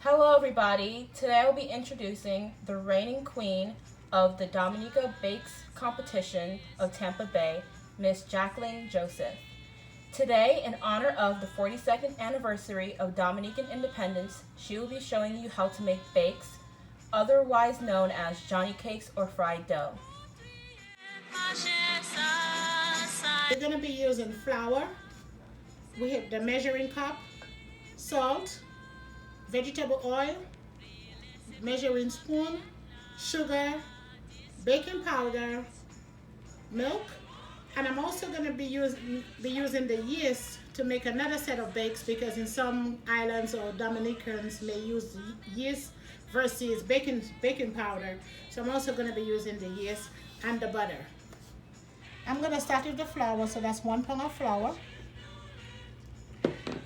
Hello everybody, today I will be introducing the reigning queen of the Dominican Bakes competition of Tampa Bay, Miss Jacqueline Joseph. Today, in honor of the 42nd anniversary of Dominican independence, she will be showing you how to make bakes, otherwise known as Johnny cakes or fried dough. We're going to be using flour, we have the measuring cup, salt, vegetable oil, measuring spoon, sugar, baking powder, milk, and I'm also going to be using the yeast to make another set of bakes because in some islands or Dominicans may use yeast versus baking powder. So I'm also going to be using the yeast and the butter. I'm going to start with the flour, so that's 1 pound of flour.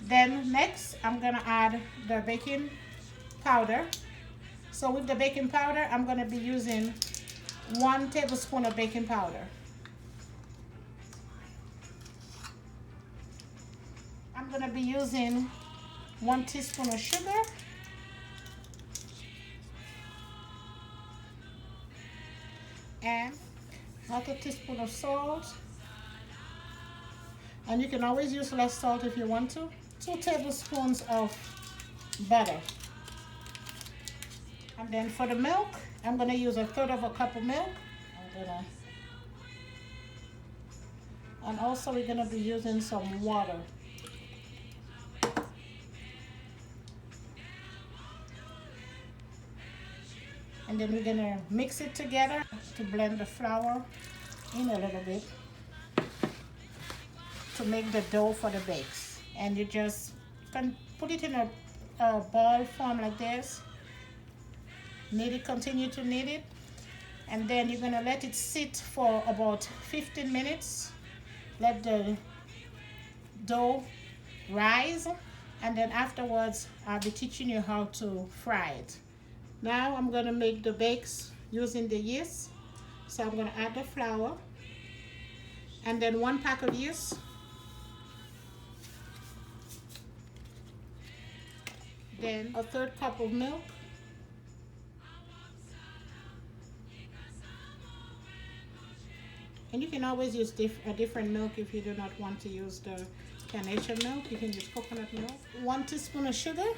Then next I'm going to add the baking powder. So with the baking powder, I'm going to be using 1 tablespoon of baking powder. I'm going to be using 1 teaspoon of sugar. And 1/4 teaspoon of salt. And you can always use less salt if you want to. 2 tablespoons of butter. And then for the milk, I'm going to use 1/3 cup of milk. And also we're going to be using some water. And then we're going to mix it together to blend the flour in a little bit to make the dough for the bakes. And you just can put it in a ball form like this. Knead it, continue to knead it, and then you're going to let it sit for about 15 minutes. Let the dough rise, and then afterwards I'll be teaching you how to fry it. Now I'm going to make the bakes using the yeast. So I'm going to add the flour and then 1 pack of yeast. Then 1/3 cup of milk. And you can always use a different milk if you do not want to use the carnation milk. You can use coconut milk. 1 teaspoon of sugar.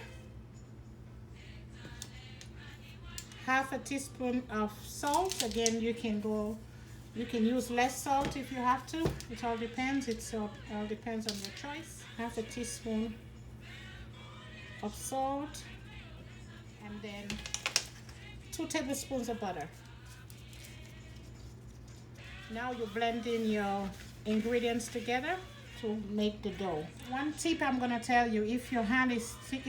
1/2 teaspoon of salt. Again, you can use less salt if you have to. It all depends. All depends on your choice. 1/2 teaspoon of salt, and then 2 tablespoons of butter. Now you're blending your ingredients together to make the dough. One tip I'm gonna tell you: if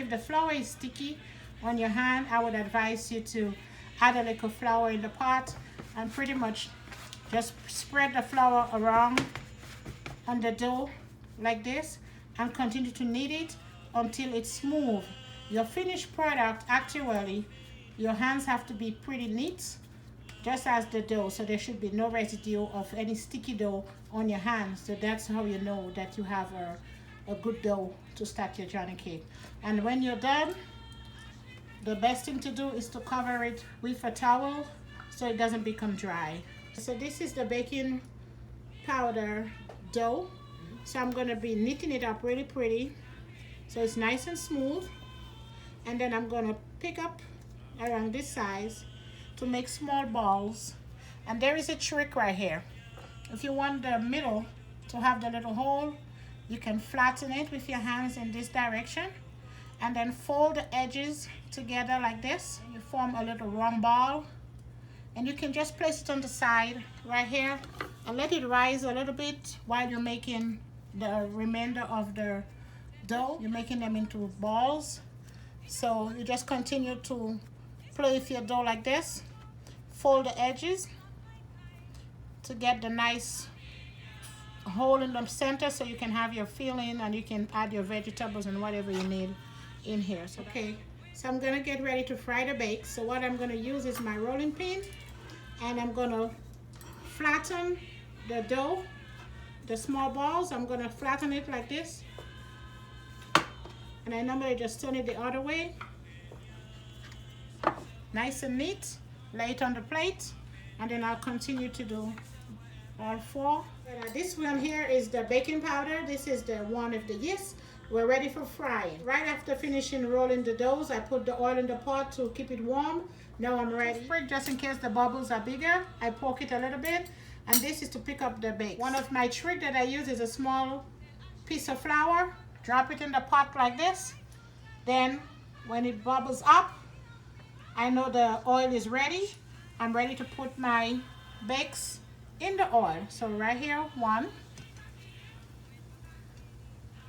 the flour is sticky on your hand, I would advise you to add a little flour in the pot and pretty much just spread the flour around on the dough like this and continue to knead it until it's smooth. Your finished product, actually, your hands have to be pretty neat, just as the dough, so there should be no residue of any sticky dough on your hands. So that's how you know that you have a good dough to start your Johnny cake. And when you're done, the best thing to do is to cover it with a towel so it doesn't become dry. So this is the baking powder dough. So I'm going to be knitting it up really pretty so it's nice and smooth. And then I'm going to pick up around this size to make small balls. And there is a trick right here. If you want the middle to have the little hole, you can flatten it with your hands in this direction and then fold the edges together like this. You form a little round ball, and you can just place it on the side right here and let it rise a little bit while you're making the remainder of the dough. You're making them into balls. So you just continue to play with your dough like this. Fold the edges to get the nice hole in the center so you can have your filling and you can add your vegetables and whatever you need in here. So, okay, so I'm gonna get ready to fry the bakes. So what I'm gonna use is my rolling pin, and I'm gonna flatten the dough, the small balls. I'm gonna flatten it like this, and I normally just turn it the other way nice and neat. Lay it on the plate, and then I'll continue to do all 4. This one here is the baking powder. This is the one with the yeast. We're ready for frying. Right after finishing rolling the doughs, I put the oil in the pot to keep it warm. Now I'm ready. Just in case the bubbles are bigger, I poke it a little bit, and this is to pick up the bake. One of my tricks that I use is a small piece of flour. Drop it in the pot like this. Then when it bubbles up, I know the oil is ready. I'm ready to put my bakes in the oil. So right here, 1,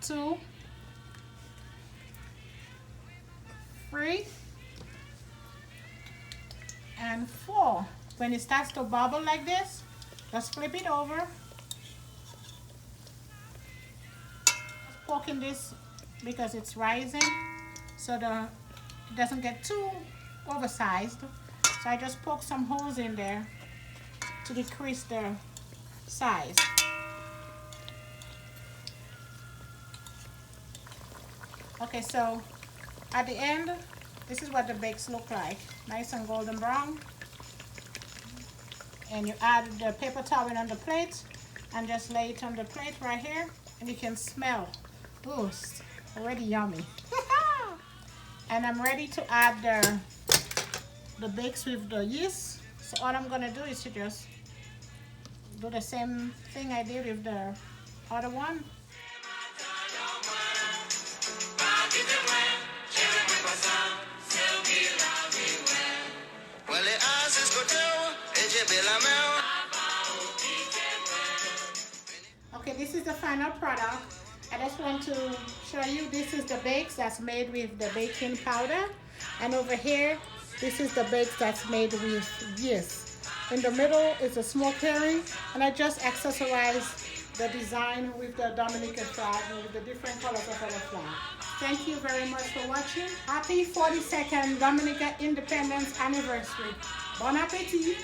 2, 3, and 4. When it starts to bubble like this, just flip it over. Just poking this because it's rising, so it doesn't get too oversized. So I just poke some holes in there to decrease the size. Okay, so at the end, this is what the bakes look like. Nice and golden brown. And you add the paper towel on the plate and just lay it on the plate right here, and you can smell. Ooh, it's already yummy. And I'm ready to add the bakes with the yeast. So all I'm gonna do is to just do the same thing I did with the other one. Okay, this is the final product. I just want to show you, this is the bakes that's made with the baking powder, and over here this is the bakes that's made with yeast. In the middle is a smoke herring, and I just accessorized the design with the Dominican flag with the different colors of our flag. Thank you very much for watching. Happy 42nd Dominican Independence Anniversary. Bon appetit!